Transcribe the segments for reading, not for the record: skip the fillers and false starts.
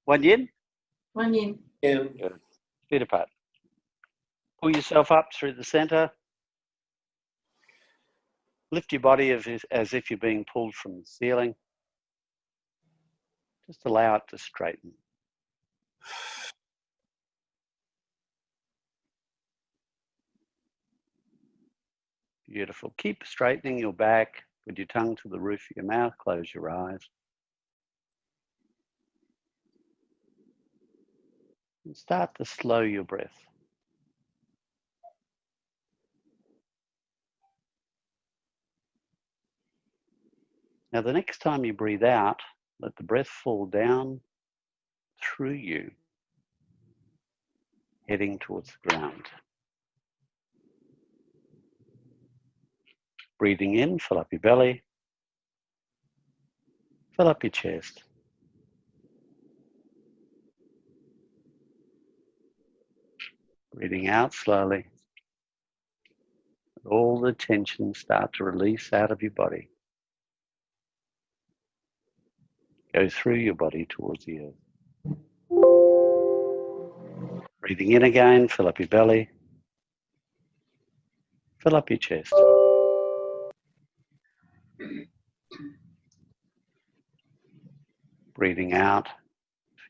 One yin? One yin. Good. Feet apart. Pull yourself up through the center. Lift your body as if you're being pulled from the ceiling. Just allow it to straighten. Beautiful. Keep straightening your back. Put your tongue to the roof of your mouth. Close your eyes. And start to slow your breath. Now, the next time you breathe out, let the breath fall down through you, heading towards the ground. Breathing in, fill up your belly, fill up your chest. Breathing out slowly. Let all the tension start to release out of your body. Go through your body towards the earth. Breathing in again, fill up your belly, fill up your chest. Breathing out,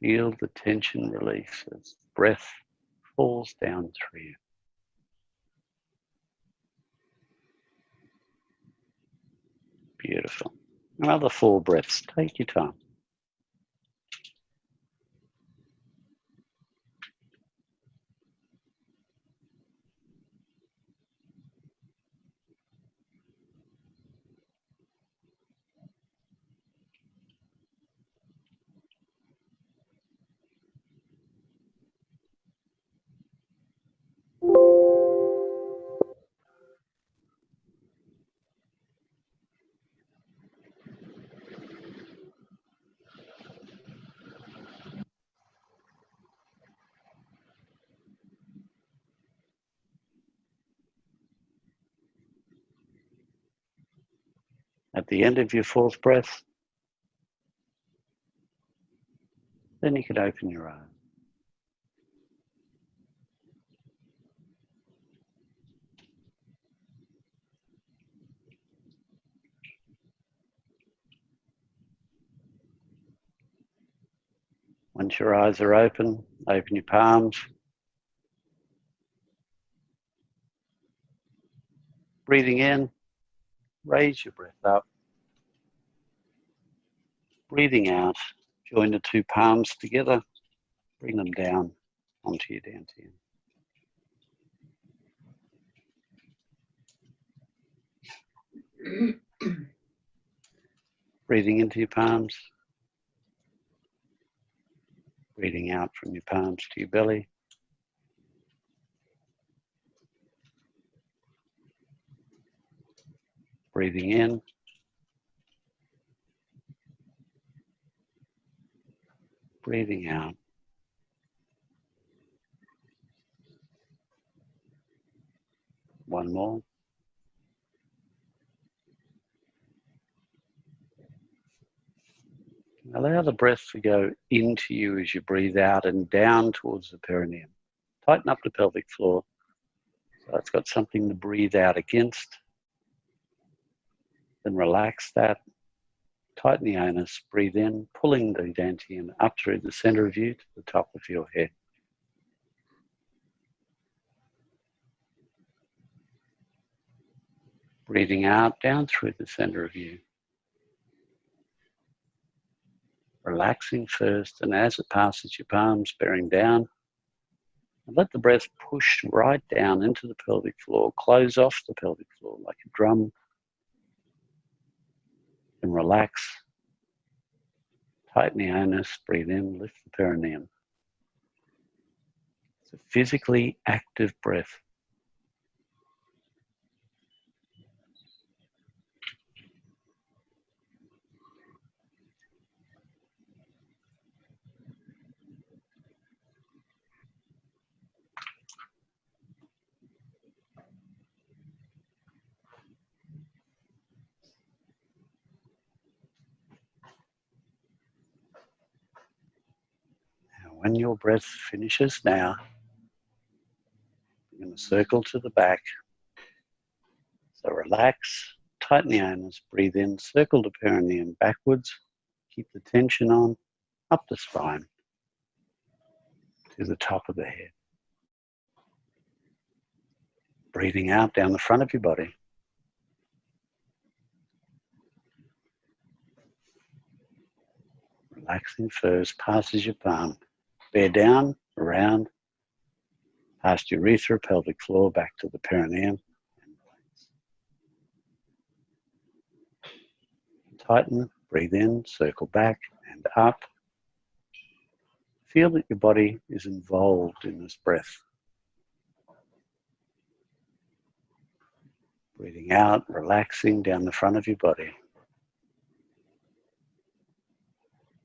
feel the tension release as breath falls down through you. Beautiful. Another 4 breaths. Take your time. At the end of your 4th breath, then you can open your eyes. Once your eyes are open your palms. Breathing in, raise your breath up. Breathing out, join the 2 palms together, bring them down onto your dantian. Breathing into your palms, breathing out from your palms to your belly. Breathing in, breathing out. One more. Allow the breath to go into you as you breathe out and down towards the perineum. Tighten up the pelvic floor so it's got something to breathe out against. Then relax that. Tighten the anus, breathe in, pulling the dantian up through the center of you to the top of your head. Breathing out, down through the center of you. Relaxing first, and as it passes your palms, bearing down, and let the breath push right down into the pelvic floor, close off the pelvic floor like a drum, and relax. Tighten the anus, breathe in, lift the perineum. It's a physically active breath. When your breath finishes now, you're going to circle to the back. So relax, tighten the anus, breathe in, circle the perineum backwards, keep the tension on, up the spine, to the top of the head. Breathing out down the front of your body. Relaxing first, passes your palm. Bear down, around, past your urethra, pelvic floor, back to the perineum. Tighten, breathe in, circle back and up. Feel that your body is involved in this breath. Breathing out, relaxing down the front of your body.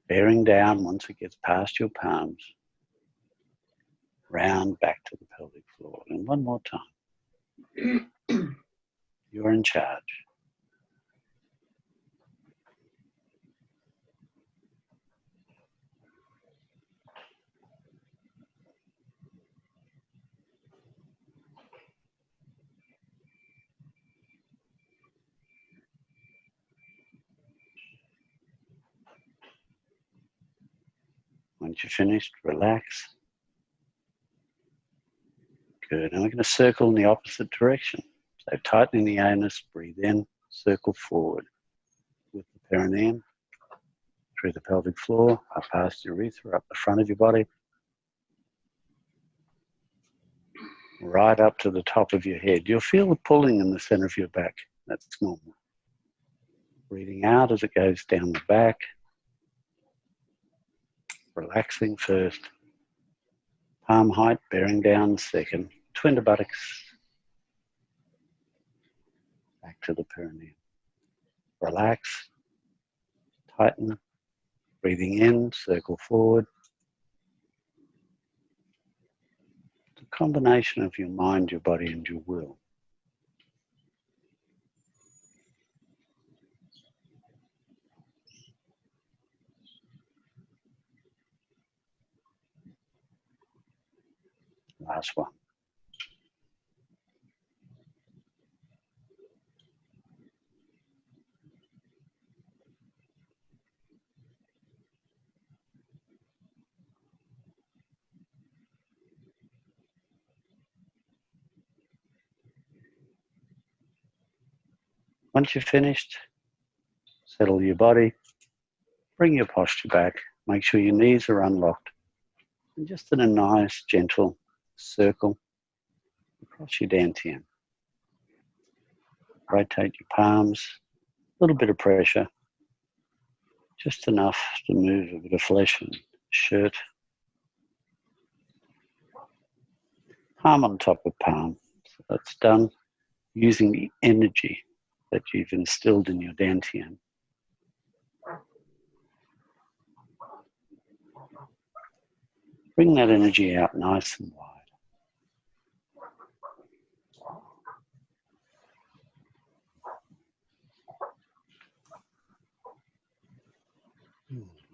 Bearing down once it gets past your palms. Round back to the pelvic floor. And one more time. You're in charge. Once you're finished, relax. Good. And we're going to circle in the opposite direction. So tightening the anus, breathe in, circle forward with the perineum, through the pelvic floor, up past your urethra, up the front of your body, right up to the top of your head. You'll feel the pulling in the center of your back. That's normal. Breathing out as it goes down the back. Relaxing first. Palm height, bearing down second. Twin to buttocks. Back to the perineum. Relax. Tighten. Breathing in, circle forward. It's a combination of your mind, your body, and your will. Last one. Once you're finished, settle your body, bring your posture back, make sure your knees are unlocked, and just in a nice, gentle circle across your dantian. Rotate your palms, a little bit of pressure, just enough to move a bit of flesh and shirt. Palm on top of palm. So that's done using the energy that you've instilled in your dantian. Bring that energy out nice and wide.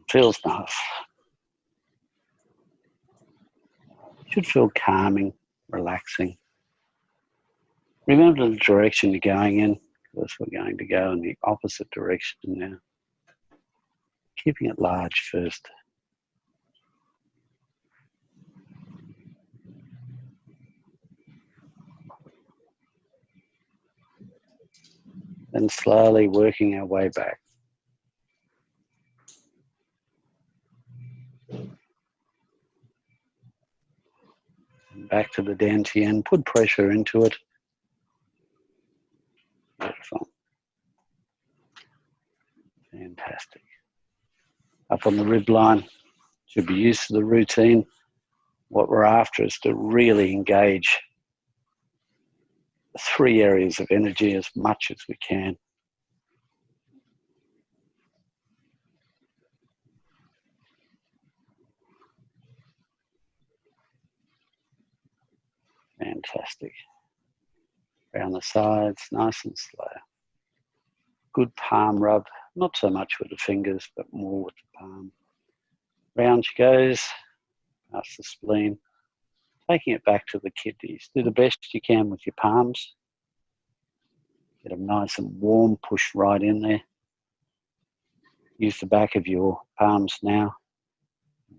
Feels nice. Should feel calming, relaxing. Remember the direction you're going in, because we're going to go in the opposite direction now. Keeping it large first. Then slowly working our way back. Back to the dantian, put pressure into it. Beautiful. Fantastic. Up on the rib line, should be used to the routine. What we're after is to really engage the 3 areas of energy as much as we can. Fantastic. Around the sides, nice and slow. Good palm rub, not so much with the fingers, but more with the palm. Round she goes, past the spleen, taking it back to the kidneys. Do the best you can with your palms. Get them nice and warm, push right in there. Use the back of your palms now.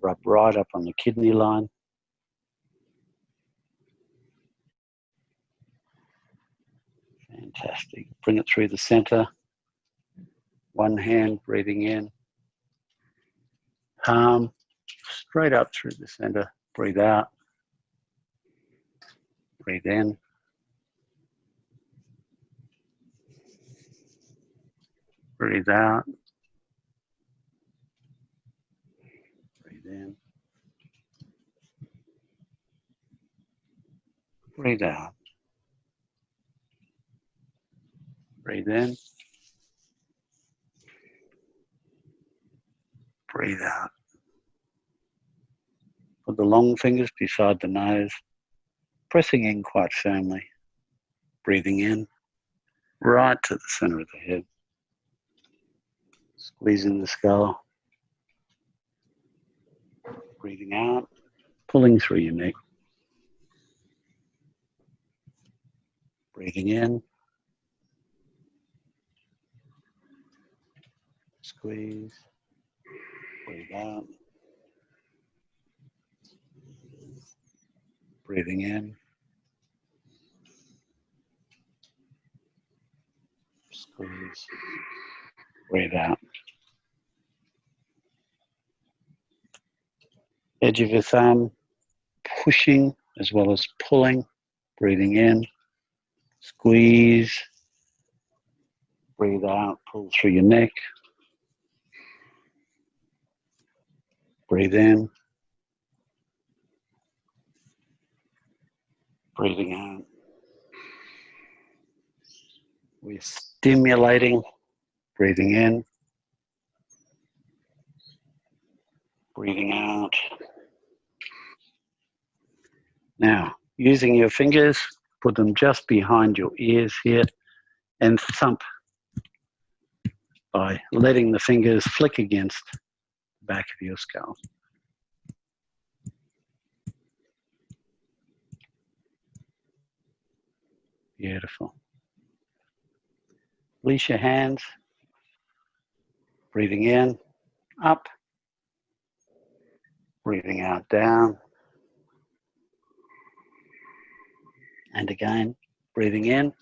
Rub right up on the kidney line. Fantastic. Bring it through the center. One hand breathing in. Palm straight up through the center. Breathe out. Breathe in. Breathe out. Breathe in. Breathe out. Breathe in. Breathe out. Put the long fingers beside the nose, pressing in quite firmly. Breathing in, right to the center of the head. Squeezing the skull. Breathing out, pulling through your neck. Breathing in. Squeeze. Breathe out. Breathing in. Squeeze. Breathe out. Edge of your thumb, pushing as well as pulling. Breathing in. Squeeze. Breathe out, pull through your neck. Breathe in. Breathing out. We're stimulating. Breathing in. Breathing out. Now, using your fingers, put them just behind your ears here and thump by letting the fingers flick against the back of your skull. Beautiful. Release your hands. Breathing in, up. Breathing out, down. And again, breathing in.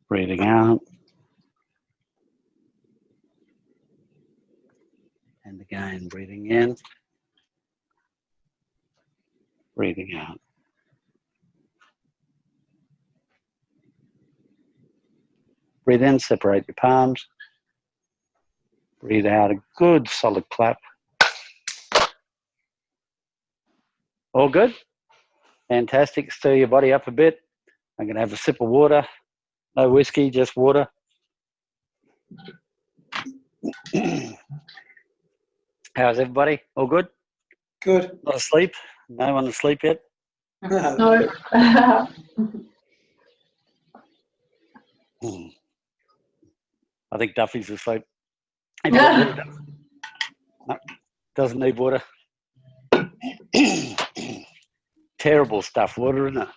Breathing out. And again, breathing in. Breathing out. Breathe in, separate your palms. Breathe out, a good solid clap. All good? Fantastic. Stir your body up a bit. I'm going to have a sip of water. No whiskey, just water. How's everybody? All good? Good. Not asleep? No one asleep yet? No. I think Duffy's asleep. Have you got water, Duff? No, doesn't need water. Terrible stuff, water, isn't it?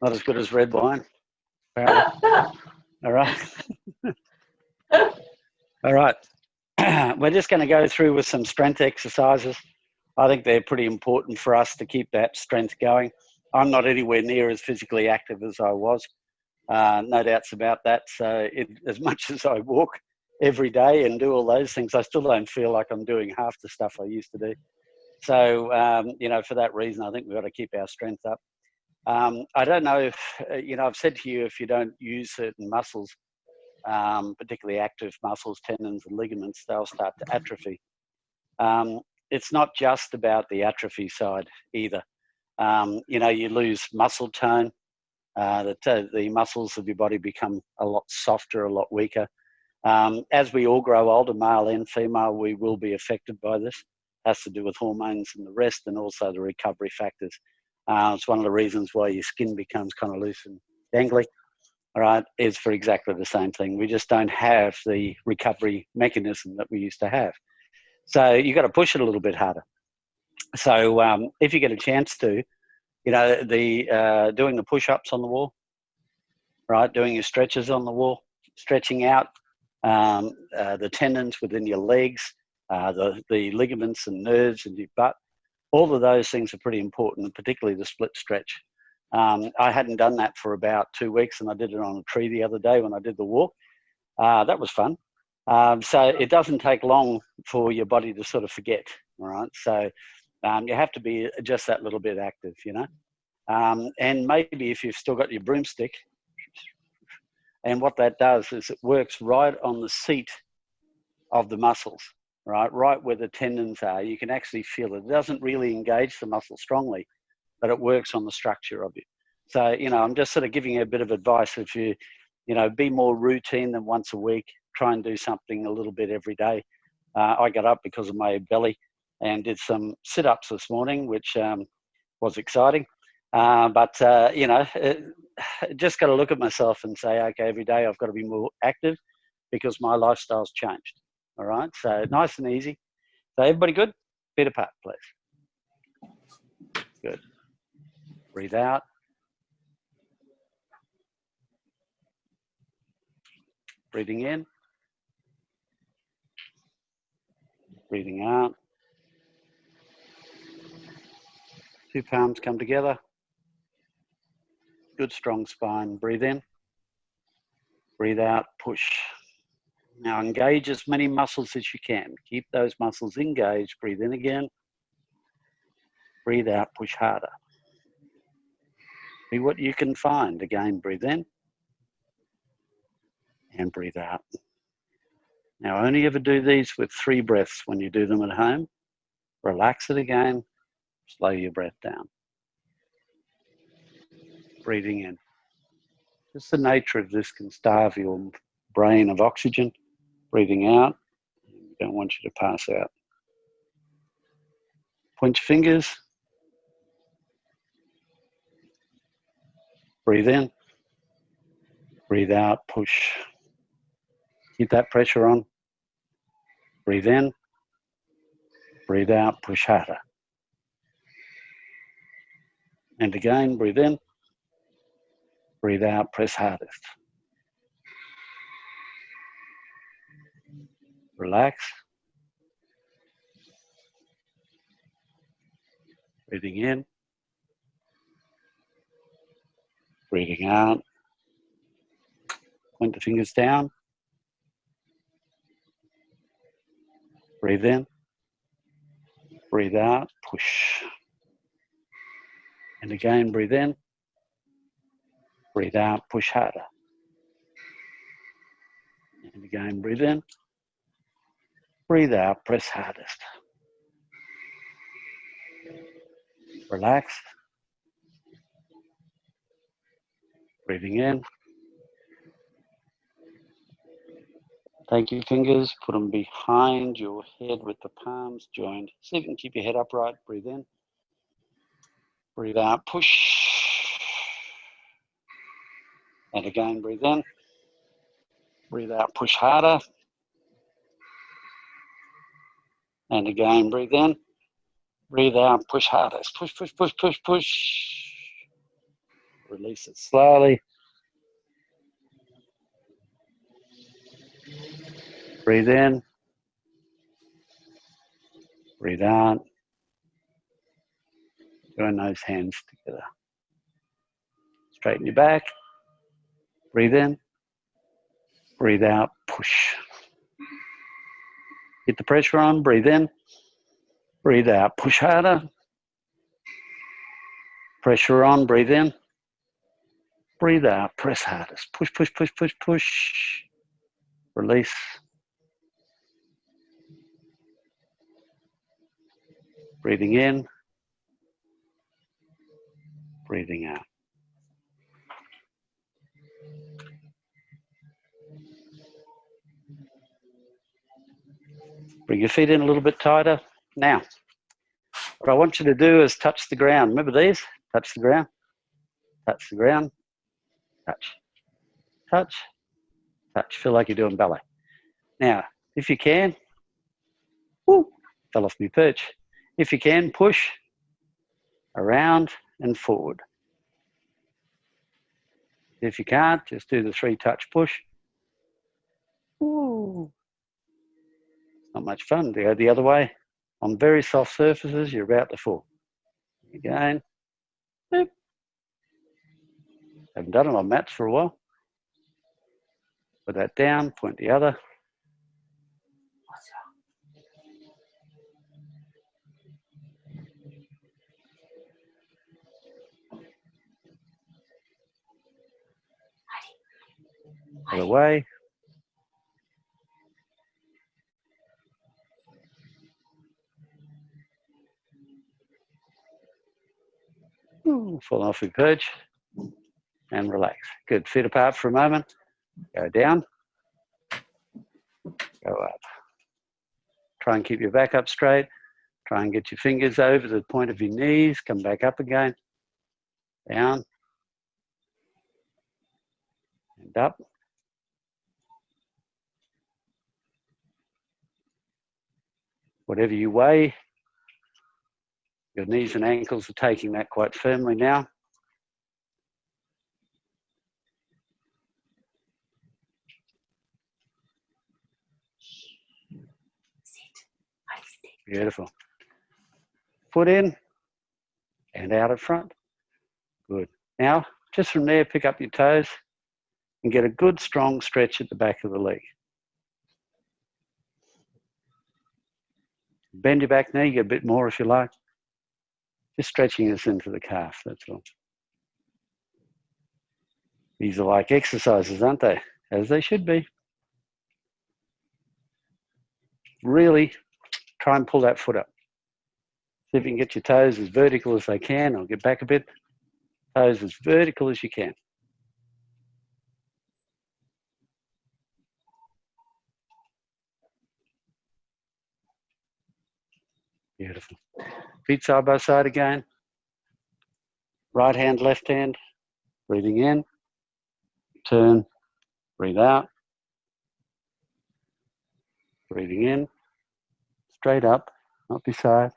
Not as good as red wine, apparently. All right. All right. We're just going to go through with some strength exercises. I think they're pretty important for us to keep that strength going. I'm not anywhere near as physically active as I was. No doubts about that. So as much as I walk every day and do all those things, I still don't feel like I'm doing half the stuff I used to do. So, for that reason, I think we've got to keep our strength up. I don't know if, I've said to you, if you don't use certain muscles, particularly active muscles, tendons and ligaments, they'll start to atrophy. It's not just about the atrophy side either. You lose muscle tone. The muscles of your body become a lot softer, a lot weaker. As we all grow older, male and female, we will be affected by this. It has to do with hormones and the rest, and also the recovery factors. It's one of the reasons why your skin becomes kind of loose and dangly, all right, is for exactly the same thing. We just don't have the recovery mechanism that we used to have. So you've got to push it a little bit harder. So if you get a chance to, you know, doing the push-ups on the wall, right? Doing your stretches on the wall, stretching out the tendons within your legs, the ligaments and nerves in your butt. All of those things are pretty important, particularly the split stretch. I hadn't done that for about 2 weeks, and I did it on a tree the other day when I did the walk. That was fun. So it doesn't take long for your body to sort of forget, all right? So you have to be just that little bit active, you know? And maybe if you've still got your broomstick, and what that does is it works right on the seat of the muscles, right where the tendons are. You can actually feel it. It doesn't really engage the muscle strongly, but it works on the structure of it. So, you know, I'm just sort of giving you a bit of advice. If you know, be more routine than once a week, try and do something a little bit every day. I got up because of my belly and did some sit-ups this morning, which was exciting. But you know, just got to look at myself and say, okay, every day I've got to be more active because my lifestyle's changed. All right, so nice and easy. So everybody good? Feet apart, please. Good. Breathe out. Breathing in. Breathing out. 2 palms come together. Good strong spine. Breathe in. Breathe out. Push. Now engage as many muscles as you can. Keep those muscles engaged. Breathe in again. Breathe out. Push harder. See what you can find. Again, breathe in. And breathe out. Now only ever do these with 3 breaths when you do them at home. Relax it again. Slow your breath down. Breathing in. Just the nature of this can starve your brain of oxygen. Breathing out. We don't want you to pass out. Point your fingers. Breathe in. Breathe out. Push. Keep that pressure on. Breathe in. Breathe out. Push harder. And again, breathe in. Breathe out. Press hardest. Relax. Breathing in. Breathing out. Point the fingers down. Breathe in. Breathe out. Push. And again, breathe in. Breathe out. Push harder. And again, breathe in. Breathe out. Press hardest. Relax. Breathing in. Take your fingers, put them behind your head with the palms joined. See if you can keep your head upright. Breathe in. Breathe out. Push. And again, breathe in. Breathe out. Push harder. And again, breathe in. Breathe out. Push harder. Push, push, push, push, push. Release it slowly. Breathe in. Breathe out. Join those hands together. Straighten your back. Breathe in. Breathe out. Push. Get the pressure on. Breathe in. Breathe out. Push harder. Pressure on. Breathe in. Breathe out. Press hardest. Push, push, push, push, push. Release. Breathing in. Breathing out. Bring your feet in a little bit tighter. Now, what I want you to do is touch the ground. Remember these? Touch the ground. Touch the ground. Touch. Touch. Touch. Feel like you're doing ballet. Now, if you can, woo, fell off my perch. If you can, push around and forward. If you can't, just do the 3-touch push. Ooh. Not much fun to go the other way. On very soft surfaces, you're about to fall. Again. Boop. Haven't done it on mats for a while. Put that down, point the other. Other way. Fall off your perch and relax. Good. Feet apart for a moment. Go down. Go up. Try and keep your back up straight. Try and get your fingers over the point of your knees. Come back up again. Down. And up. Whatever you weigh, your knees and ankles are taking that quite firmly now. Beautiful. Foot in and out at front. Good. Now, just from there, pick up your toes and get a good strong stretch at the back of the leg. Bend your back knee, get a bit more if you like. Just stretching this into the calf, that's all. These are like exercises, aren't they? As they should be. Really try and pull that foot up. See if you can get your toes as vertical as they can, or get back a bit. Toes as vertical as you can. Beautiful. Feet side by side again. Right hand, left hand. Breathing in. Turn. Breathe out. Breathing in. Straight up, not beside.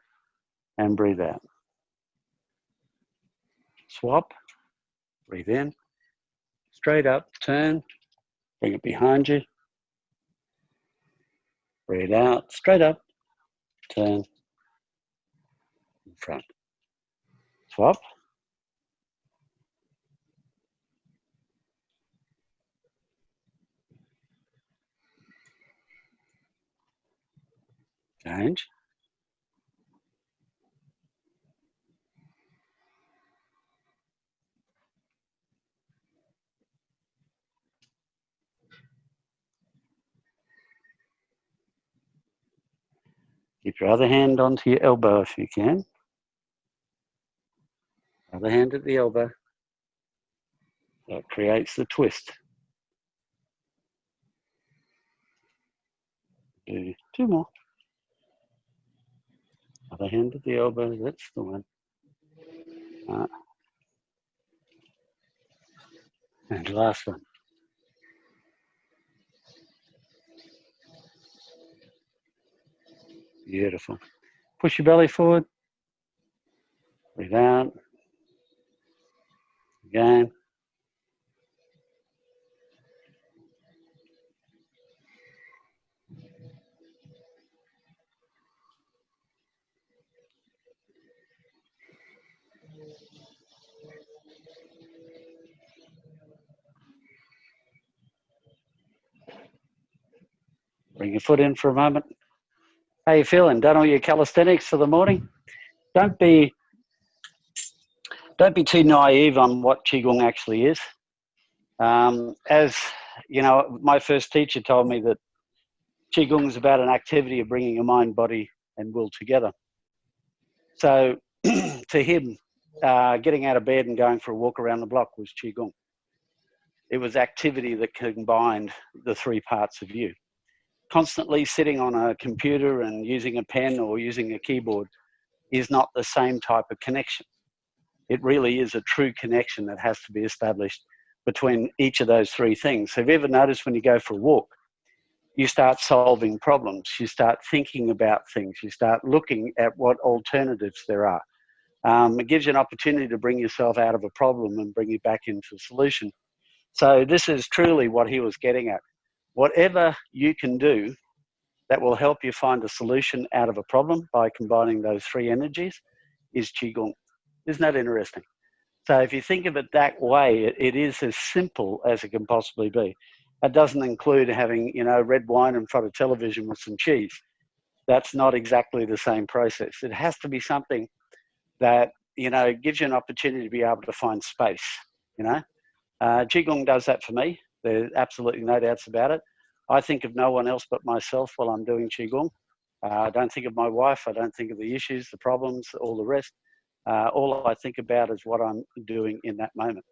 And breathe out. Swap. Breathe in. Straight up. Turn. Bring it behind you. Breathe out. Straight up. Turn. In front. Swap. Change. Keep your other hand onto your elbow if you can. Other hand at the elbow. That creates the twist. Do 2 more. Other hand at the elbow, that's the one. And last one. Beautiful. Push your belly forward. Breathe out. Again. Bring your foot in for a moment. How you feeling? Done all your calisthenics for the morning? Don't be too naive on what Qigong actually is. As you know, my first teacher told me that Qigong is about an activity of bringing your mind, body, and will together. So to him, getting out of bed and going for a walk around the block was Qigong. It was activity that combined the 3 parts of you. Constantly sitting on a computer and using a pen or using a keyboard is not the same type of connection. It really is a true connection that has to be established between each of those 3 things. Have you ever noticed when you go for a walk, you start solving problems. You start thinking about things. You start looking at what alternatives there are. It gives you an opportunity to bring yourself out of a problem and bring you back into a solution. So this is truly what he was getting at. Whatever you can do that will help you find a solution out of a problem by combining those three energies is Qigong. Isn't that interesting? So if you think of it that way, it is as simple as it can possibly be. It doesn't include having, red wine in front of television with some cheese. That's not exactly the same process. It has to be something that, gives you an opportunity to be able to find space, Qigong does that for me. There's absolutely no doubts about it. I think of no one else but myself while I'm doing Qigong. I don't think of my wife. I don't think of the issues, the problems, all the rest. All I think about is what I'm doing in that moment.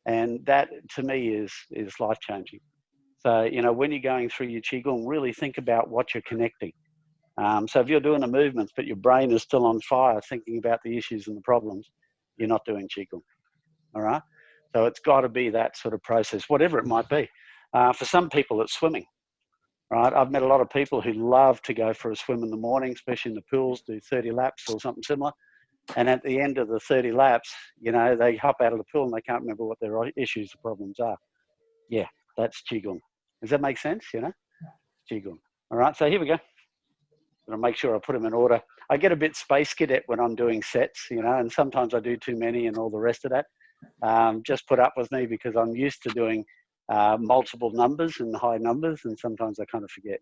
And that, to me, is life-changing. So, when you're going through your Qigong, really think about what you're connecting. So if you're doing the movements, but your brain is still on fire thinking about the issues and the problems, you're not doing Qigong, all right? So it's got to be that sort of process, whatever it might be. For some people, it's swimming, right? I've met a lot of people who love to go for a swim in the morning, especially in the pools, do 30 laps or something similar. And at the end of the 30 laps, they hop out of the pool and they can't remember what their issues or problems are. Yeah, that's Qigong. Does that make sense? Qigong. All right, so here we go. I'll make sure I put them in order. I get a bit space cadet when I'm doing sets, and sometimes I do too many and all the rest of that. Just put up with me because I'm used to doing multiple numbers and high numbers, and sometimes I kind of forget,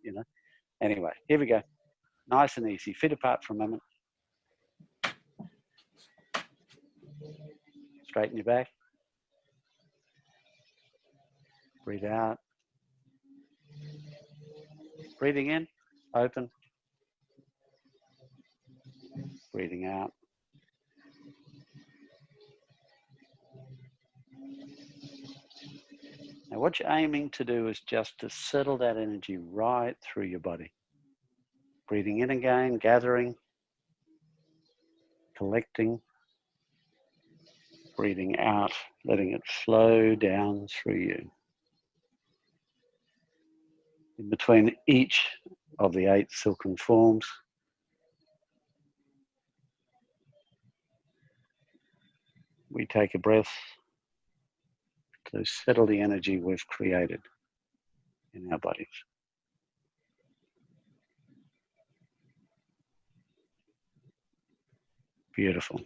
Anyway, here we go. Nice and easy. Feet apart for a moment. Straighten your back. Breathe out. Breathing in, open. Breathing out. Now what you're aiming to do is just to settle that energy right through your body. Breathing in again, gathering, collecting. Breathing out, letting it flow down through you. In between each of the 8 silken forms, we take a breath to settle the energy we've created in our bodies. Beautiful.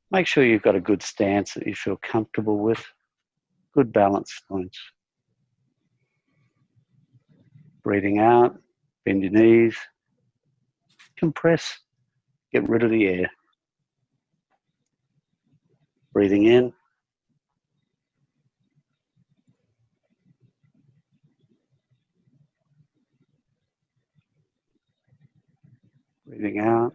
Make sure you've got a good stance that you feel comfortable with, good balance points. Breathing out, bend your knees, compress, get rid of the air. Breathing in, breathing out.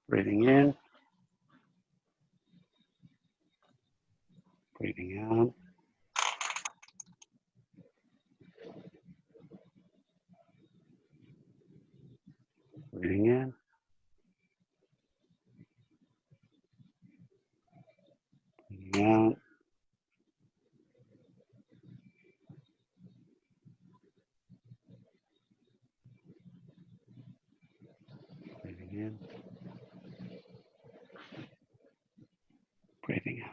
Breathing in, breathing out. Breathing in, breathing out. Breathing in, Breathing out.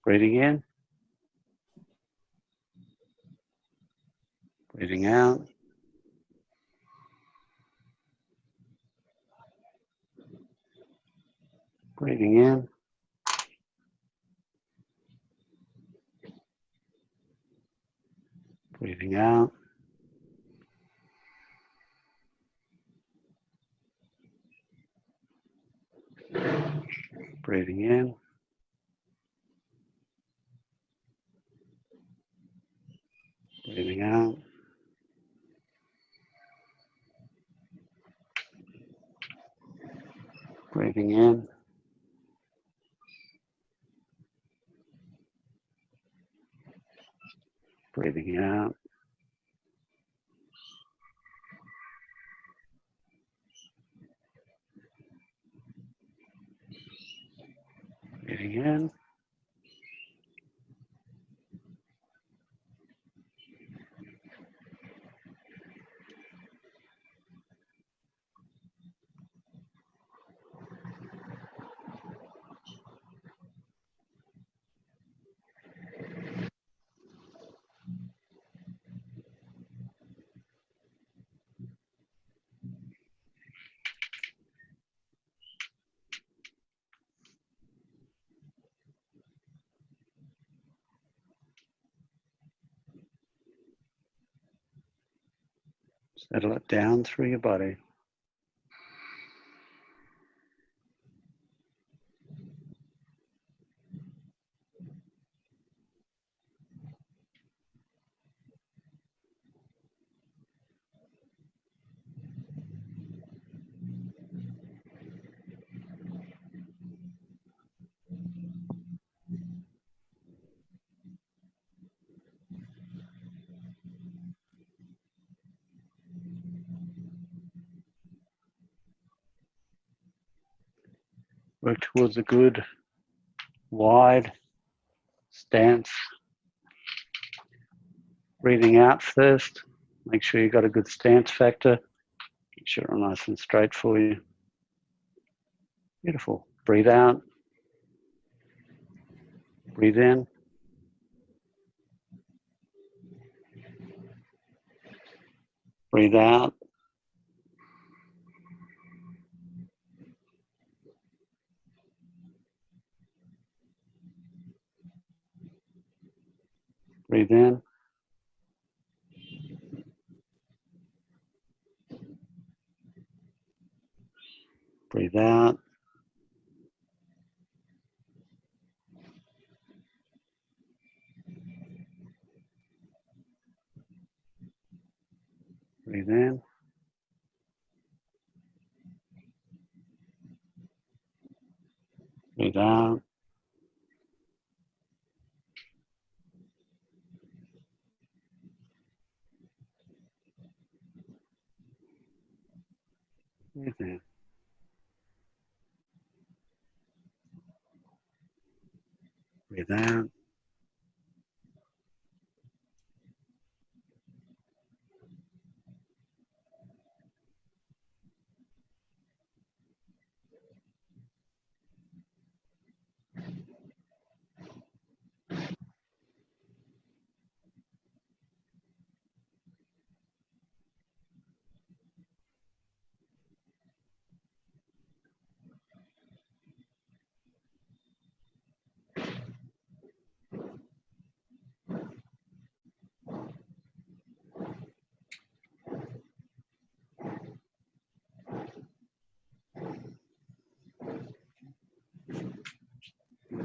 Breathing in. Breathing out. Breathing in. Breathing out. Breathing in. Breathing out. Breathing in. Breathing out. Breathing in. Settle it down through your body. Work towards a good, wide stance. Breathing out first. Make sure you've got a good stance factor. Make sure it's nice and straight for you. Beautiful. Breathe out. Breathe in. Breathe out. Breathe in. Breathe out. Breathe in. Breathe out. Breathe in. Breathe out.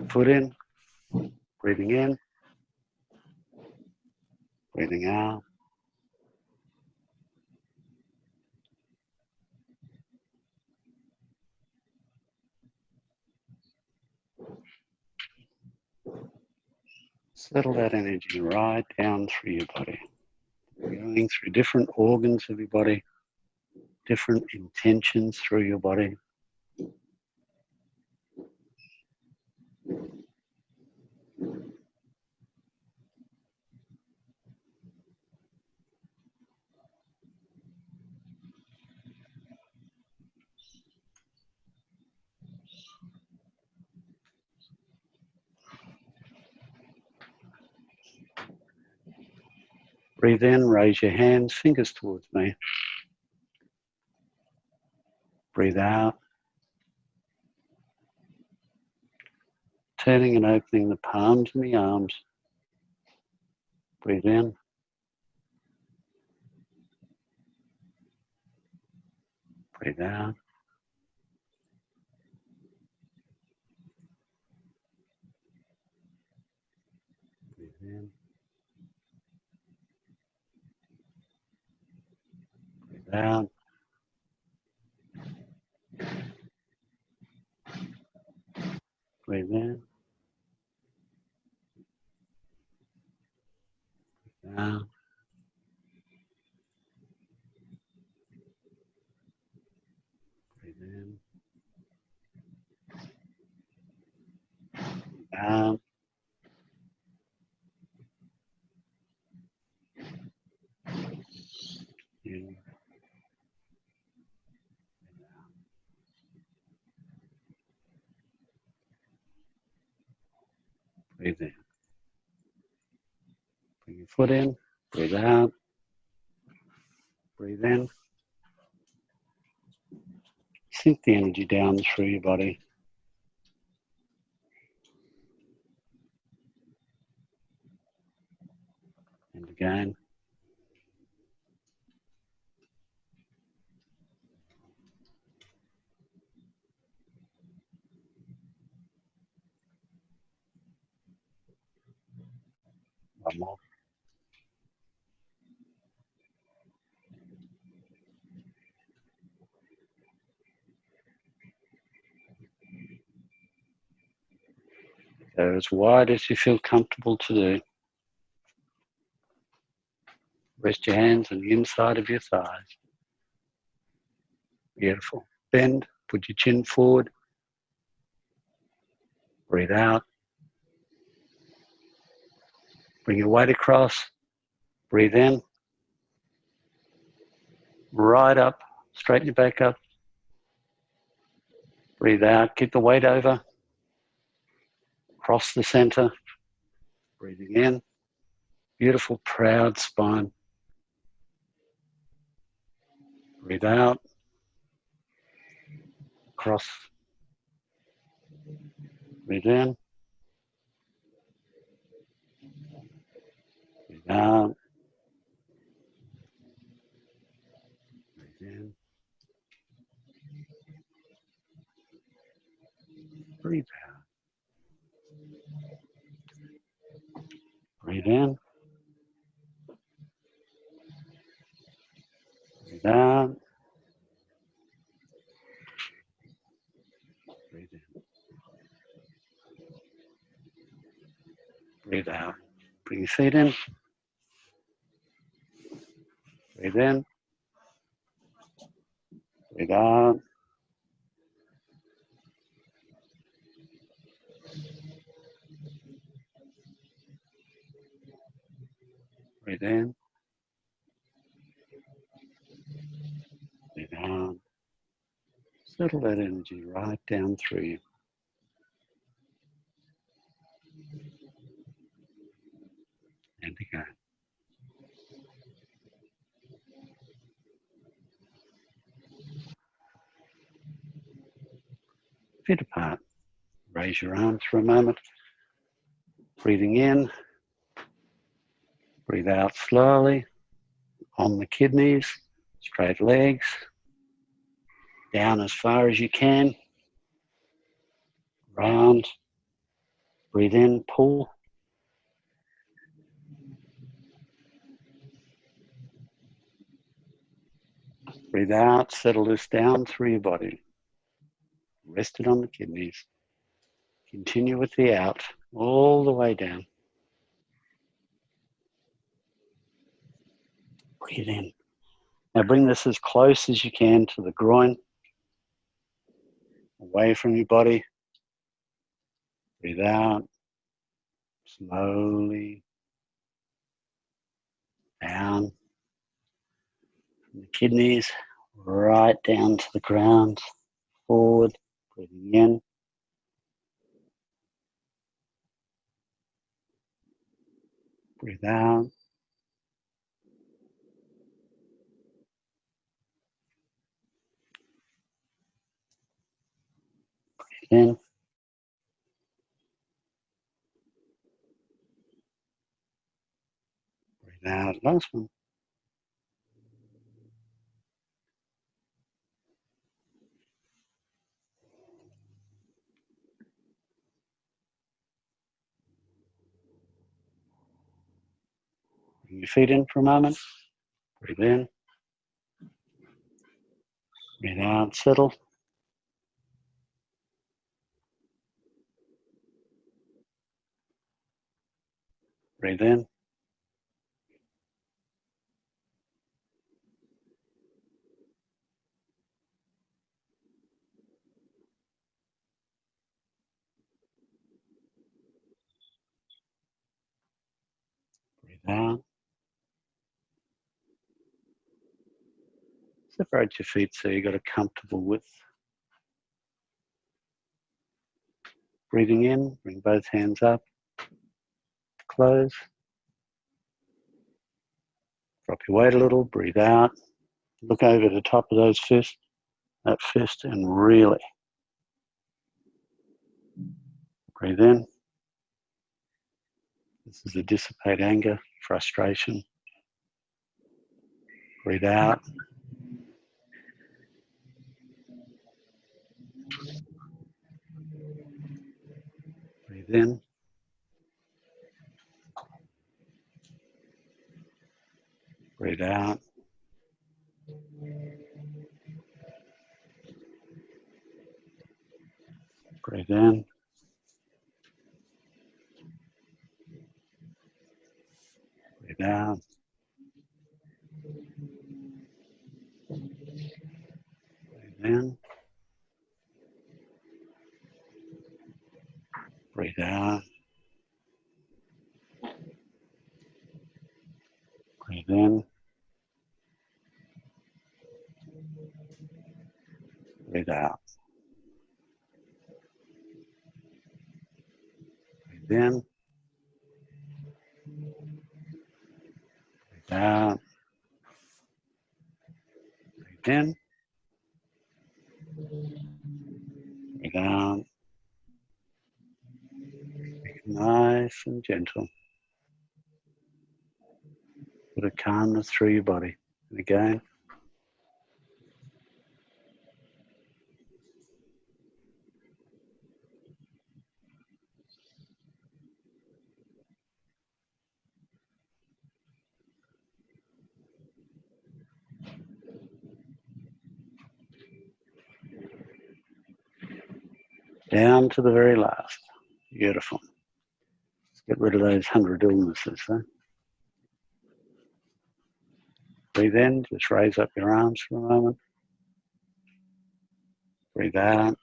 Foot in. Breathing in. Breathing out. Settle that energy right down through your body. Going through different organs of your body, different intentions through your body. Breathe in, raise your hands, fingers towards me. Breathe out, turning and opening the palms and the arms. Breathe in. Breathe out. Breathe in. Breathe out. Breathe in. Breathe out. Breathe in. Breathe out. In. Breathe in. Bring your foot in. Breathe out. Breathe in. Sink the energy down through your body. And again. One more. Go as wide as you feel comfortable to do. Rest your hands on the inside of your thighs. Beautiful. Bend, put your chin forward. Breathe out. Bring your weight across. Breathe in. Right up. Straighten your back up. Breathe out. Keep the weight over. Cross the center. Breathing in. Beautiful, proud spine. Breathe out. Cross. Breathe in. Breathe out. Breathe in. Breathe out. Breathe in. Breathe out. Breathe in. Breathe out. Bring your feet in. Breathe in. Breathe out. Breathe in. Breathe out. Settle that energy right down through you. And again. Feet apart. Raise your arms for a moment. Breathing in. Breathe out slowly. On the kidneys. Straight legs. Down as far as you can. Round. Breathe in. Pull. Breathe out. Settle this down through your body. Rest it on the kidneys. Continue with the out. All the way down. Breathe in. Now bring this as close as you can to the groin. Away from your body. Breathe out. Slowly. Down. From the kidneys. Right down to the ground. Forward. Breathing in. Breathe out. in. Breathe out. Last one. Bring your feet in for a moment. Breathe in. Breathe out. Settle. Breathe in. Breathe out. Separate your feet so you've got a comfortable width. Breathing in, bring both hands up, close. Drop your weight a little, breathe out. Look over the top of that fist, and really breathe in. This is to dissipate anger, frustration. Breathe out. Breathe in. Breathe out. Breathe in. Breathe out. Breathe in. Breathe out. Breathe in. Breathe out. Breathe in. Breathe out. Breathe in. Breathe out. Nice and gentle. Put a calmness through your body. And again. Down to the very last. Beautiful. Let's get rid of those 100 illnesses. Huh? Breathe in, just raise up your arms for a moment. Breathe out.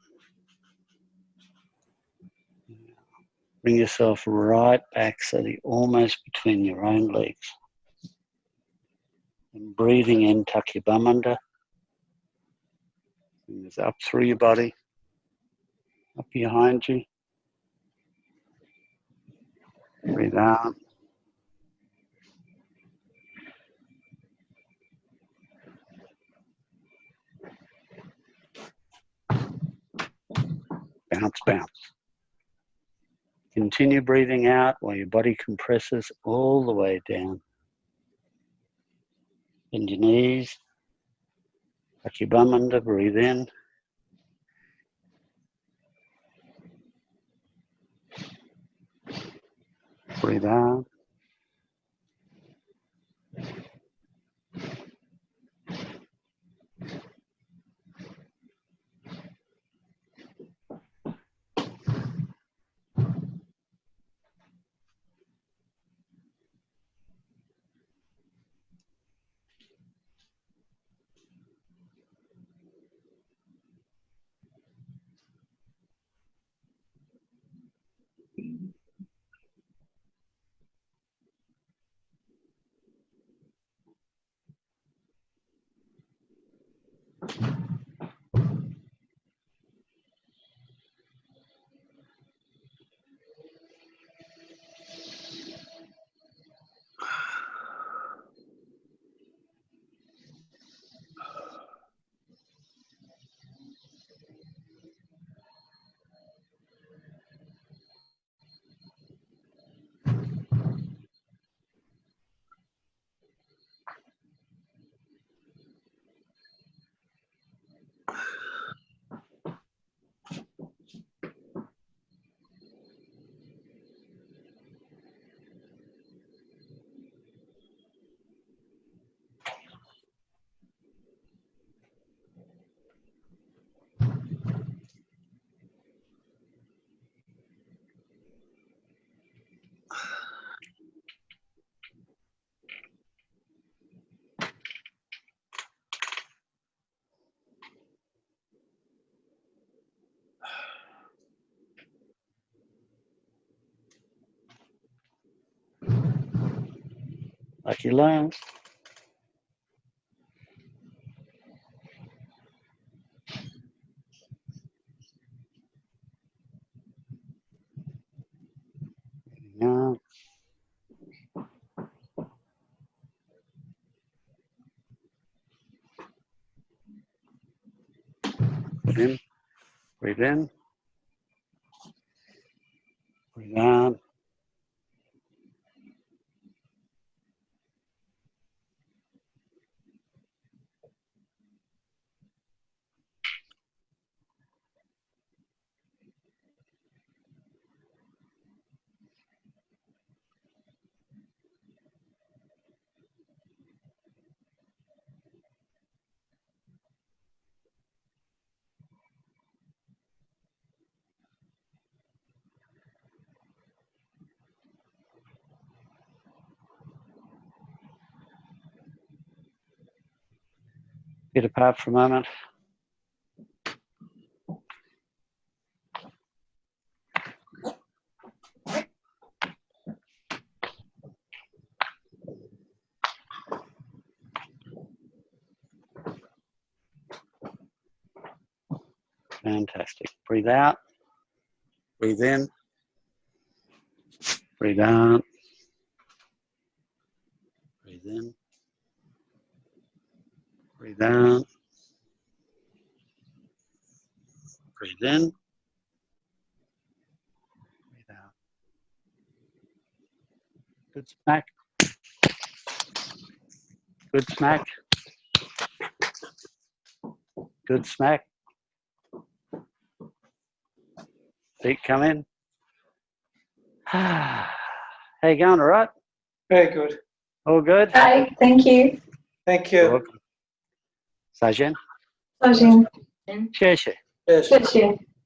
Bring yourself right back so that you're almost between your own legs. And breathing in, tuck your bum under. Bring this up through your body, up behind you. Breathe out. Bounce, bounce. Continue breathing out while your body compresses all the way down. Bend your knees. Tuck your bum under, breathe in. Breathe out. like you learn. Yeah. In, breathe in, breathe out. Get apart for a moment. Fantastic. Breathe out, breathe in, breathe out, breathe in, breathe out, breathe in, breathe out. Good smack. Good smack. Good smack. Feet come in. How you going, all right? Very good. All good? Hi, thank you. Thank You're you. welcome. Sajen? 赵鑫，谢谢。Yes. 谢谢。